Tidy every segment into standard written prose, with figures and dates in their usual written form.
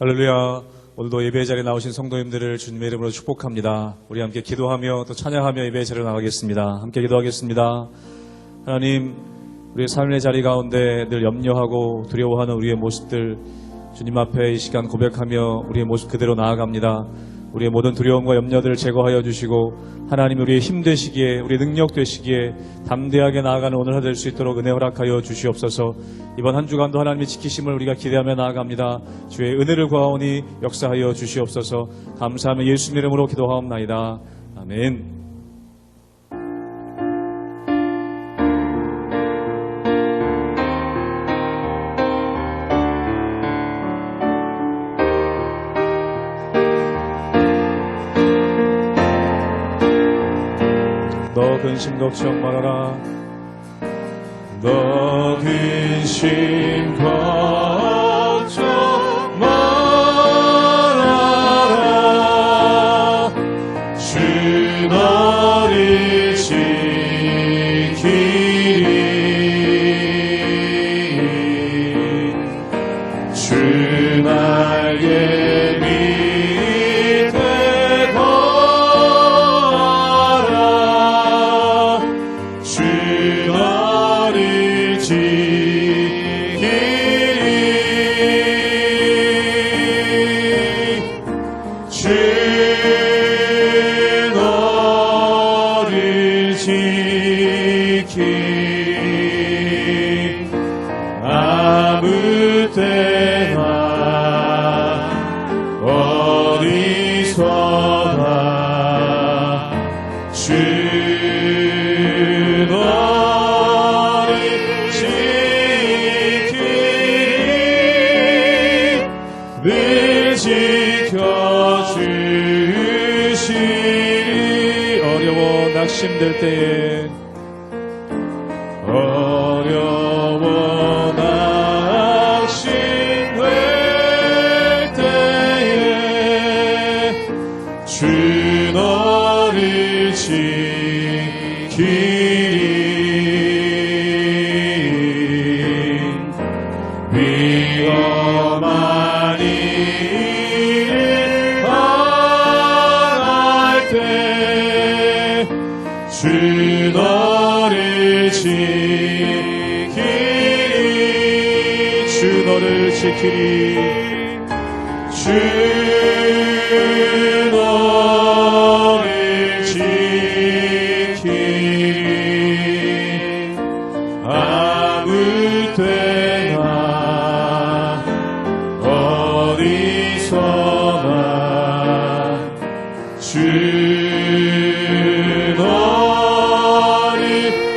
할렐루야. 오늘도 예배 자리에 나오신 성도님들을 주님의 이름으로 축복합니다. 우리 함께 기도하며 또 찬양하며 예배 자리로 나가겠습니다. 함께 기도하겠습니다. 하나님, 우리의 삶의 자리 가운데 늘 염려하고 두려워하는 우리의 모습들 주님 앞에 이 시간 고백하며 우리의 모습 그대로 나아갑니다. 우리의 모든 두려움과 염려들을 제거하여 주시고 하나님 우리의 힘 되시기에 우리의 능력 되시기에 담대하게 나아가는 오늘 하루 될 수 있도록 은혜 허락하여 주시옵소서. 이번 한 주간도 하나님의 지키심을 우리가 기대하며 나아갑니다. 주의 은혜를 구하오니 역사하여 주시옵소서. 감사하며 예수님 이름으로 기도하옵나이다. 아멘. 너 근심 걱정 말아라. 너 근심 걱정 말아라. 주 너를 지키리. 주 날개 아무 때나 어디서나 주 너를 지키리. 늘 지켜주시리. 어려워 낙심될 때에 어려워 낙심될 때에 주 너를 지키리. 위험한 일을 당할 때 주 너를 지키리. 주 너를 지키리. 주 너를 지키리. 아무 때나 어디서나 주 너를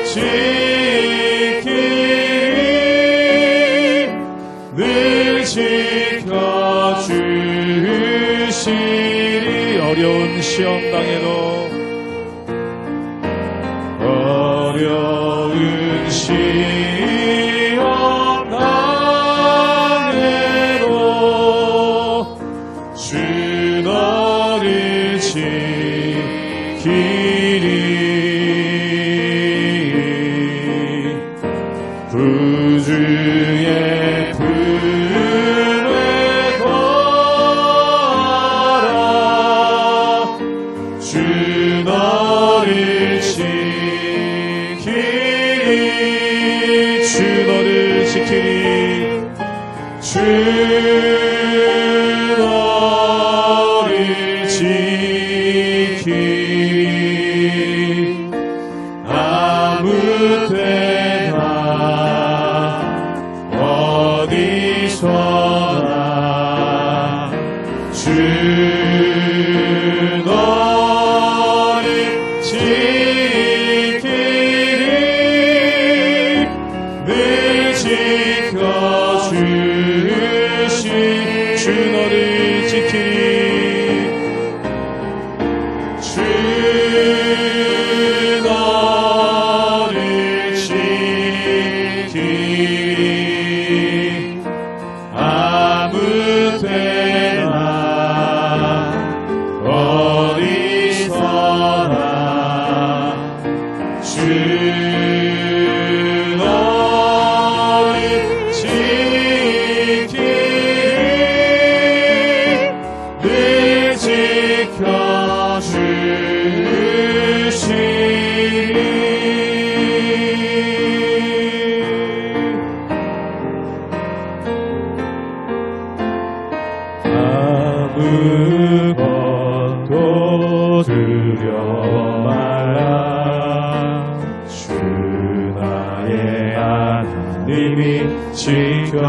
지키리. 늘 지켜주시리. 어려운 시험 당해도 어려운 시험 당해도 주 너를 지키리. 구주의 품에 거하라. 주 너를 지키리. 주 너를 지키리. 주 너를 지키리. 아무 때나 어디서나 주 너를 두려워 말라. 주 나의 하나님이 지켜주시네.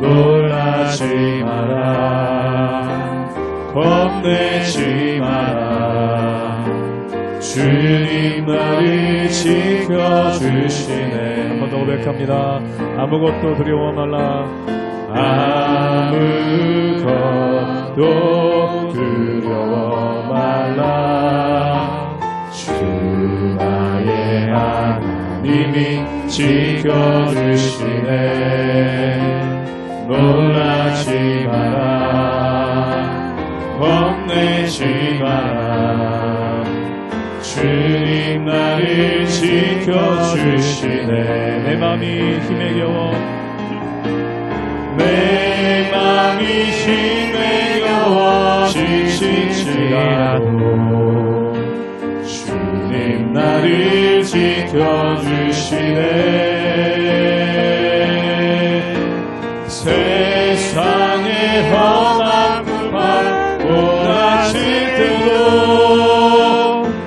놀라지 마라. 겁내지 마라. 주님 나를 지켜주시네. 한 번 더 고백합니다. 아무것도 두려워 말라. 아무것도 두려워 말라. 주 나의 하나님이 지켜주시네. 놀라지 마라. 겁내지 마라. 주님 나를 지켜주시네. 내 맘이 힘에 겨워 내 맘이 힘에 겨워 지치지라도 주님 나를 지켜주시네. 세상의 험한 불판 몰아칠 때도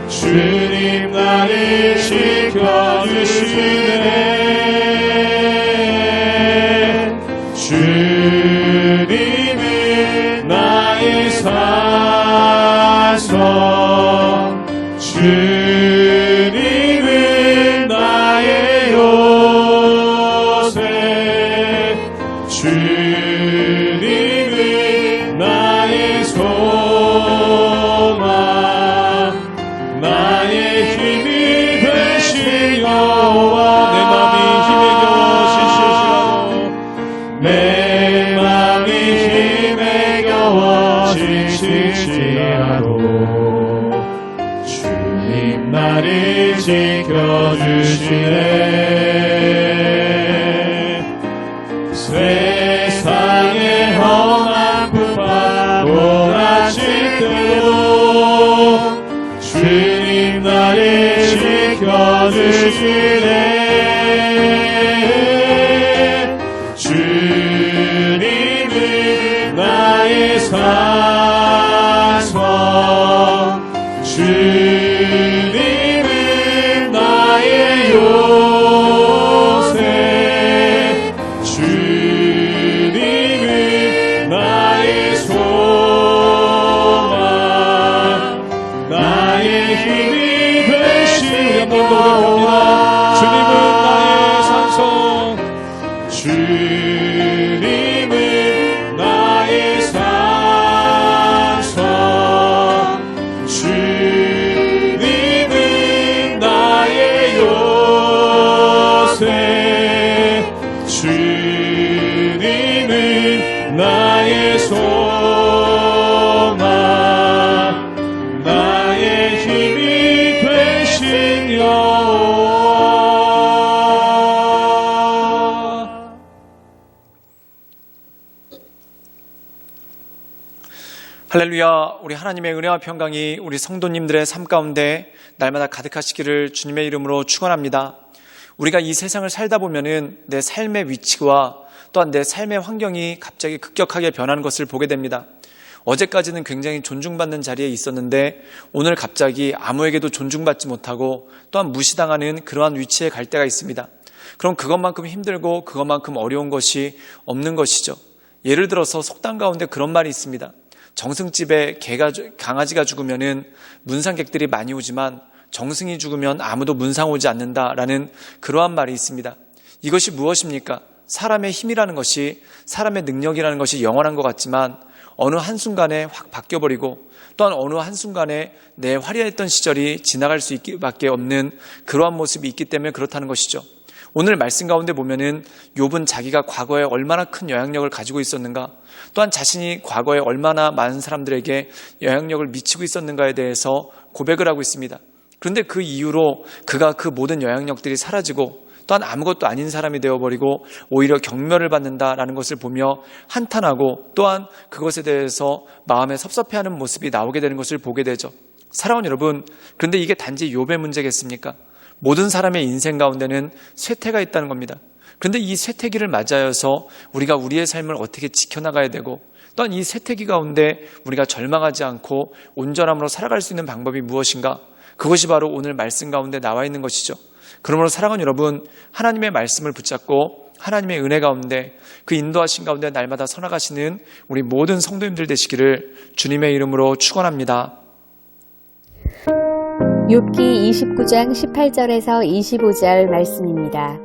주님 나를 지켜주시네. 주님은 나의 산성, 주님은 나의 요새, 주님은 나의 소망, 나의 힘이 되신 여호와. 내 맘이 힘에 겨워 지치시라도 내 맘이 힘에 겨워 지치지라도 주님 나를 지켜주시네. 세상의 험한 불판 몰아칠 때도 주님 나를 지켜주시네. 주님은 나의 산성, 주님은 나의 요새, 주님은 나의 소망, 나의 힘이 되시니. 한 번 더 고백합니다. 주님은 나의 산성, 주님은 나의 산성, 주님은 나의 요새, 주님은 나의 소망, 나의 힘이 되신 여호와. 할렐루야. 우리 하나님의 은혜와 평강이 우리 성도님들의 삶 가운데 날마다 가득하시기를 주님의 이름으로 축원합니다. 우리가 이 세상을 살다 보면은 내 삶의 위치와 또한 내 삶의 환경이 갑자기 급격하게 변하는 것을 보게 됩니다. 어제까지는 굉장히 존중받는 자리에 있었는데 오늘 갑자기 아무에게도 존중받지 못하고 또한 무시당하는 그러한 위치에 갈 때가 있습니다. 그럼 그것만큼 힘들고 그것만큼 어려운 것이 없는 것이죠. 예를 들어서 속담 가운데 그런 말이 있습니다. 정승집에 강아지가 죽으면은 문상객들이 많이 오지만 정승이 죽으면 아무도 문상 오지 않는다라는 그러한 말이 있습니다. 이것이 무엇입니까? 사람의 힘이라는 것이, 사람의 능력이라는 것이 영원한 것 같지만 어느 한순간에 확 바뀌어버리고 또한 어느 한순간에 내 화려했던 시절이 지나갈 수 밖에 없는 그러한 모습이 있기 때문에 그렇다는 것이죠. 오늘 말씀 가운데 보면은 욥은 자기가 과거에 얼마나 큰 영향력을 가지고 있었는가, 또한 자신이 과거에 얼마나 많은 사람들에게 영향력을 미치고 있었는가에 대해서 고백을 하고 있습니다. 그런데 그 이후로 그가 그 모든 영향력들이 사라지고 또한 아무것도 아닌 사람이 되어버리고 오히려 경멸을 받는다라는 것을 보며 한탄하고 또한 그것에 대해서 마음에 섭섭해하는 모습이 나오게 되는 것을 보게 되죠. 사랑하는 여러분, 그런데 이게 단지 욥의 문제겠습니까? 모든 사람의 인생 가운데는 쇠퇴가 있다는 겁니다. 그런데 이 쇠퇴기를 맞이하여서 우리가 우리의 삶을 어떻게 지켜나가야 되고 또한 이 세태기 가운데 우리가 절망하지 않고 온전함으로 살아갈 수 있는 방법이 무엇인가? 그것이 바로 오늘 말씀 가운데 나와 있는 것이죠. 그러므로 사랑하는 여러분, 하나님의 말씀을 붙잡고 하나님의 은혜 가운데 그 인도하신 가운데 날마다 서나가시는 우리 모든 성도님들 되시기를 주님의 이름으로 축원합니다. 욥기 29장 18절에서 25절 말씀입니다.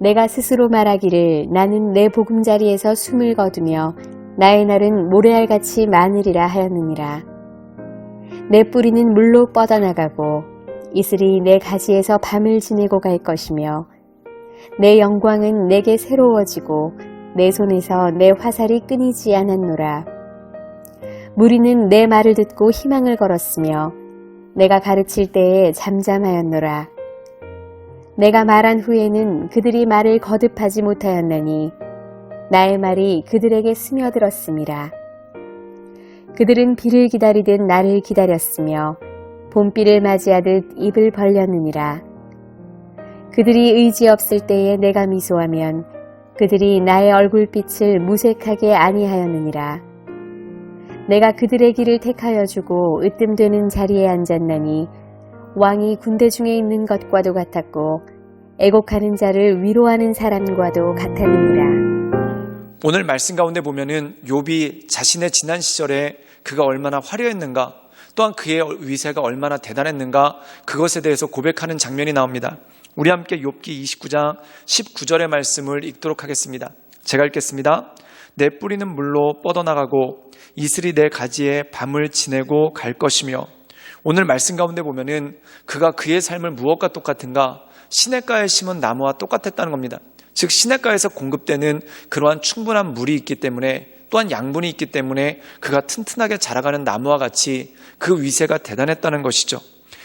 내가 스스로 말하기를 나는 내 보금자리에서 숨을 거두며 나의 날은 모래알같이 많으리라 하였느니라. 내 뿌리는 물로 뻗어나가고 이슬이 내 가지에서 밤을 지내고 갈 것이며 내 영광은 내게 새로워지고 내 손에서 내 화살이 끊이지 않았노라. 무리는 내 말을 듣고 희망을 걸었으며 내가 가르칠 때에 잠잠하였노라. 내가 말한 후에는 그들이 말을 거듭하지 못하였나니 나의 말이 그들에게 스며들었음이라. 그들은 비를 기다리듯 나를 기다렸으며 봄비를 맞이하듯 입을 벌렸느니라. 그들이 의지 없을 때에 내가 미소하면 그들이 나의 얼굴빛을 무색하게 아니하였느니라. 내가 그들의 길을 택하여 주고 으뜸되는 자리에 앉았나니 왕이 군대 중에 있는 것과도 같았고 애곡하는 자를 위로하는 사람과도 같았느니라. 오늘 말씀 가운데 보면은 욥이 자신의 지난 시절에 그가 얼마나 화려했는가, 또한 그의 위세가 얼마나 대단했는가, 그것에 대해서 고백하는 장면이 나옵니다. 우리 함께 욥기 29장 19절의 말씀을 읽도록 하겠습니다. 제가 읽겠습니다. 내 뿌리는 물로 뻗어나가고 이슬이 내 가지에 밤을 지내고 갈 것이며. 오늘 말씀 가운데 보면은 그가 그의 삶을 무엇과 똑같은가? 시냇가에 심은 나무와 똑같았다는 겁니다. 즉 시냇가에서 공급되는 그러한 충분한 물이 있기 때문에, 또한 양분이 있기 때문에 그가 튼튼하게 자라가는 나무와 같이 그 위세가 대단했다는 것이죠.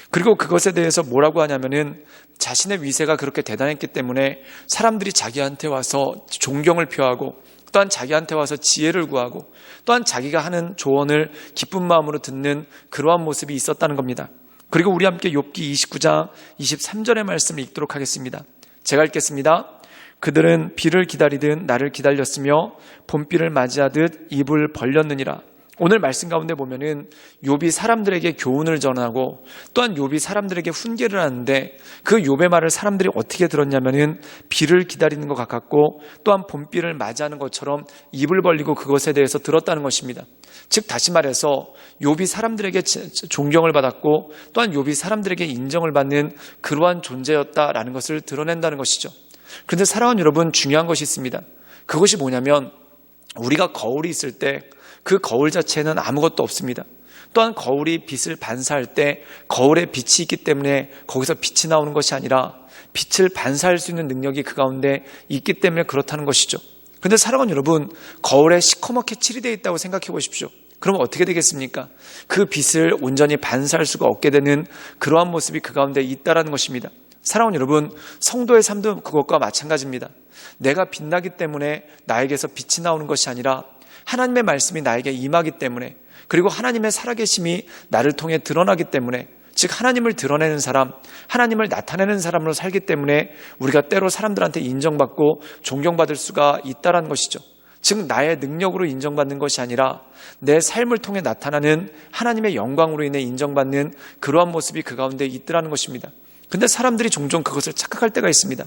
그리고 그것에 대해서 뭐라고 하냐면은 자신의 위세가 그렇게 대단했기 때문에 사람들이 자기한테 와서 존경을 표하고, 또한 자기한테 와서 지혜를 구하고, 또한 자기가 하는 조언을 기쁜 마음으로 듣는 그러한 모습이 있었다는 겁니다. 그리고 우리 함께 욥기 29장 23절의 말씀을 읽도록 하겠습니다. 제가 읽겠습니다. 그들은 비를 기다리듯 나를 기다렸으며 봄비를 맞이하듯 입을 벌렸느니라. 오늘 말씀 가운데 보면은 욥이 사람들에게 교훈을 전하고, 또한 욥이 사람들에게 훈계를 하는데 그 욥의 말을 사람들이 어떻게 들었냐면은 비를 기다리는 것 같았고, 또한 봄비를 맞이하는 것처럼 입을 벌리고 그것에 대해서 들었다는 것입니다. 즉 다시 말해서 욥이 사람들에게 존경을 받았고, 또한 욥이 사람들에게 인정을 받는 그러한 존재였다라는 것을 드러낸다는 것이죠. 그런데 사랑하는 여러분, 중요한 것이 있습니다. 그것이 뭐냐면 우리가 거울이 있을 때 그 거울 자체는 아무것도 없습니다. 또한 거울이 빛을 반사할 때 거울에 빛이 있기 때문에 거기서 빛이 나오는 것이 아니라 빛을 반사할 수 있는 능력이 그 가운데 있기 때문에 그렇다는 것이죠. 그런데 사랑하는 여러분, 거울에 시커멓게 칠이 되어 있다고 생각해 보십시오. 그럼 어떻게 되겠습니까? 그 빛을 온전히 반사할 수가 없게 되는 그러한 모습이 그 가운데 있다는 것입니다. 사랑하는 여러분, 성도의 삶도 그것과 마찬가지입니다. 내가 빛나기 때문에 나에게서 빛이 나오는 것이 아니라 하나님의 말씀이 나에게 임하기 때문에, 그리고 하나님의 살아계심이 나를 통해 드러나기 때문에, 즉 하나님을 드러내는 사람, 하나님을 나타내는 사람으로 살기 때문에 우리가 때로 사람들한테 인정받고 존경받을 수가 있다는 것이죠. 즉 나의 능력으로 인정받는 것이 아니라 내 삶을 통해 나타나는 하나님의 영광으로 인해 인정받는 그러한 모습이 그 가운데 있더라는 것입니다. 근데 사람들이 종종 그것을 착각할 때가 있습니다.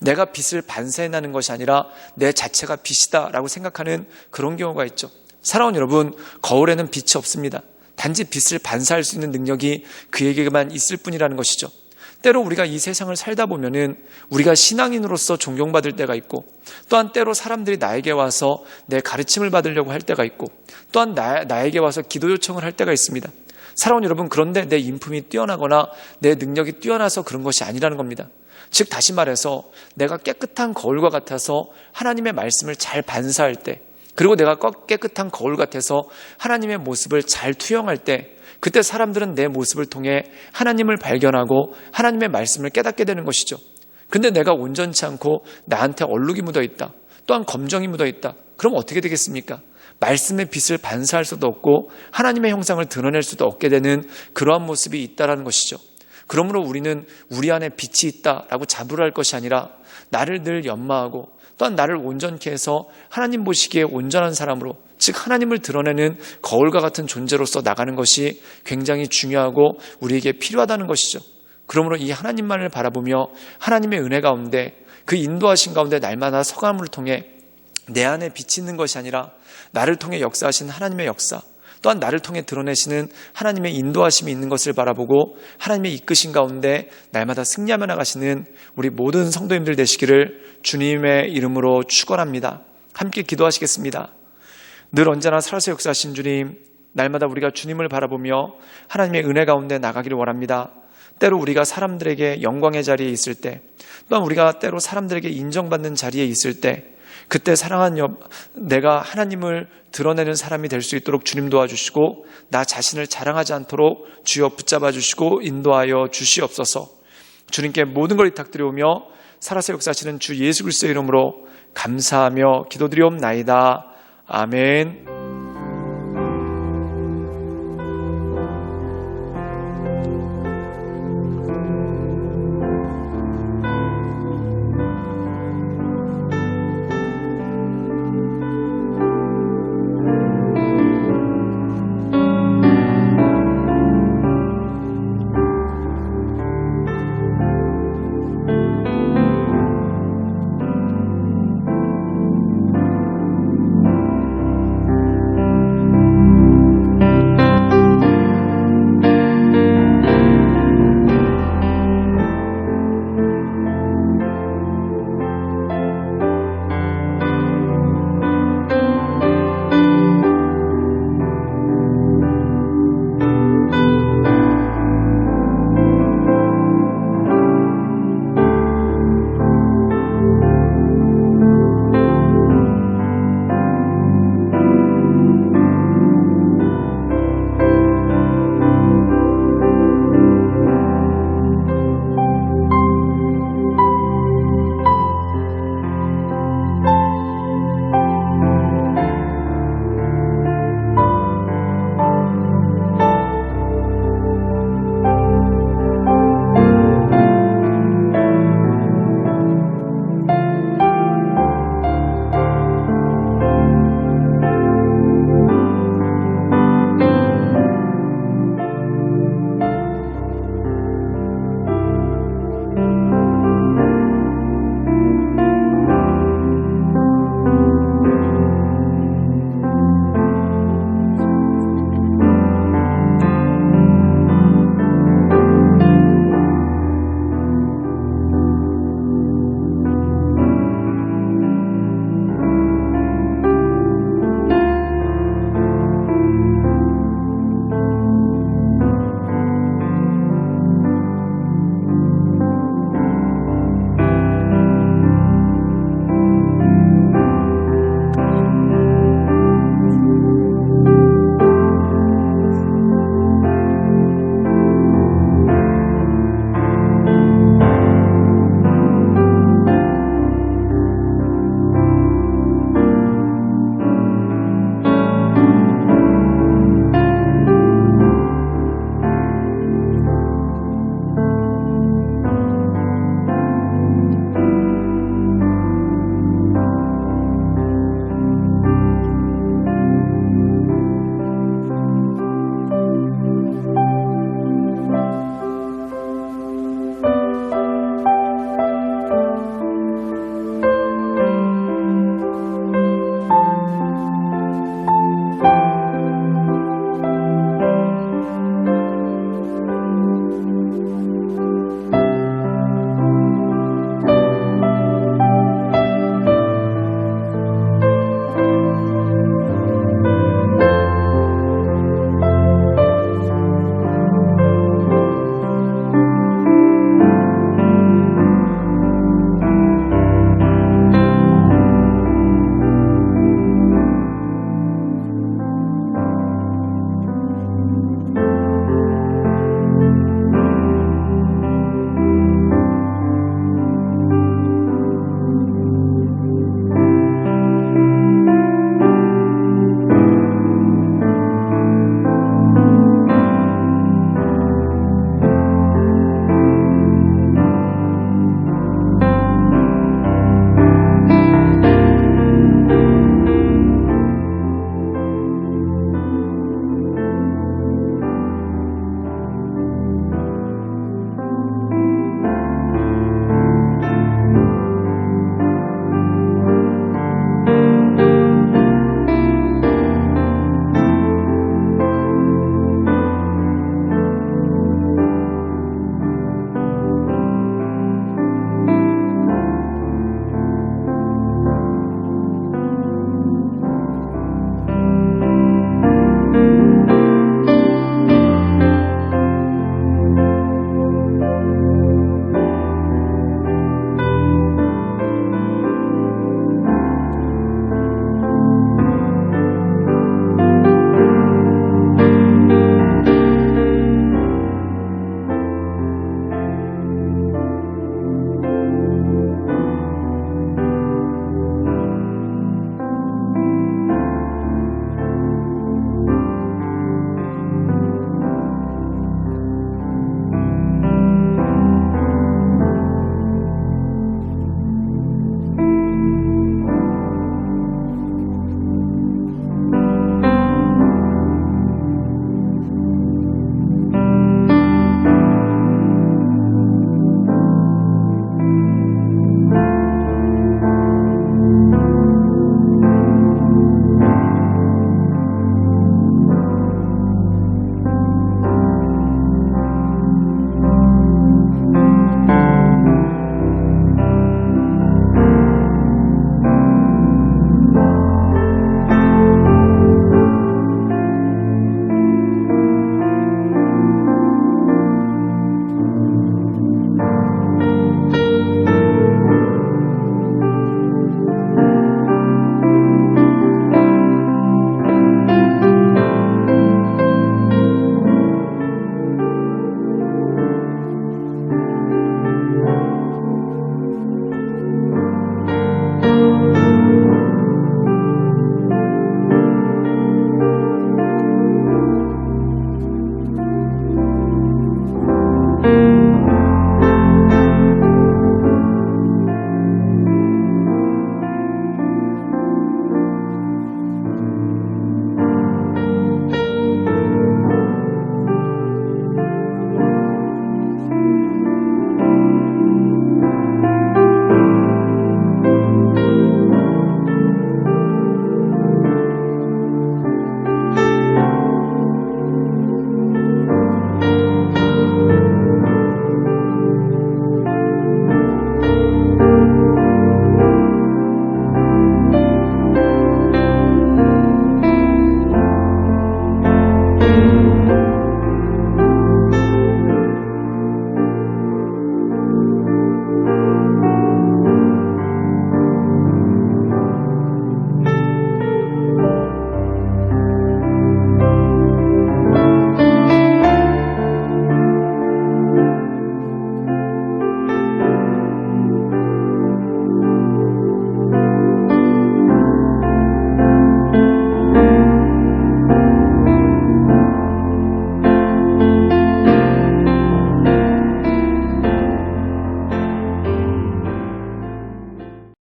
내가 빛을 반사해내는 것이 아니라 내 자체가 빛이다라고 생각하는 그런 경우가 있죠. 사랑하는 여러분, 거울에는 빛이 없습니다. 단지 빛을 반사할 수 있는 능력이 그에게만 있을 뿐이라는 것이죠. 때로 우리가 이 세상을 살다 보면은 우리가 신앙인으로서 존경받을 때가 있고, 또한 때로 사람들이 나에게 와서 내 가르침을 받으려고 할 때가 있고, 또한 나에게 와서 기도 요청을 할 때가 있습니다. 사랑하는 여러분, 그런데 내 인품이 뛰어나거나 내 능력이 뛰어나서 그런 것이 아니라는 겁니다. 즉 다시 말해서 내가 깨끗한 거울과 같아서 하나님의 말씀을 잘 반사할 때, 그리고 내가 깨끗한 거울 같아서 하나님의 모습을 잘 투영할 때, 그때 사람들은 내 모습을 통해 하나님을 발견하고 하나님의 말씀을 깨닫게 되는 것이죠. 근데 내가 온전치 않고 나한테 얼룩이 묻어있다, 또한 검정이 묻어있다, 그럼 어떻게 되겠습니까? 말씀의 빛을 반사할 수도 없고 하나님의 형상을 드러낼 수도 없게 되는 그러한 모습이 있다는 것이죠. 그러므로 우리는 우리 안에 빛이 있다라고 자부를 할 것이 아니라 나를 늘 연마하고, 또한 나를 온전케 해서 하나님 보시기에 온전한 사람으로, 즉 하나님을 드러내는 거울과 같은 존재로서 나가는 것이 굉장히 중요하고 우리에게 필요하다는 것이죠. 그러므로 이 하나님만을 바라보며 하나님의 은혜 가운데 그 인도하신 가운데 날마다 서감을 통해 내 안에 빛이 있는 것이 아니라 나를 통해 역사하신 하나님의 역사, 또한 나를 통해 드러내시는 하나님의 인도하심이 있는 것을 바라보고 하나님의 이끄신 가운데 날마다 승리하며 나가시는 우리 모든 성도님들 되시기를 주님의 이름으로 축원합니다. 함께 기도하시겠습니다. 늘 언제나 살아서 역사하신 주님, 날마다 우리가 주님을 바라보며 하나님의 은혜 가운데 나가기를 원합니다. 때로 우리가 사람들에게 영광의 자리에 있을 때, 또한 우리가 때로 사람들에게 인정받는 자리에 있을 때, 그때 사랑하는 내가 하나님을 드러내는 사람이 될 수 있도록 주님 도와주시고 나 자신을 자랑하지 않도록 주여 붙잡아 주시고 인도하여 주시옵소서. 주님께 모든 걸 위탁드리오며 살아서 역사하시는 주 예수 그리스도의 이름으로 감사하며 기도드리옵나이다. 아멘.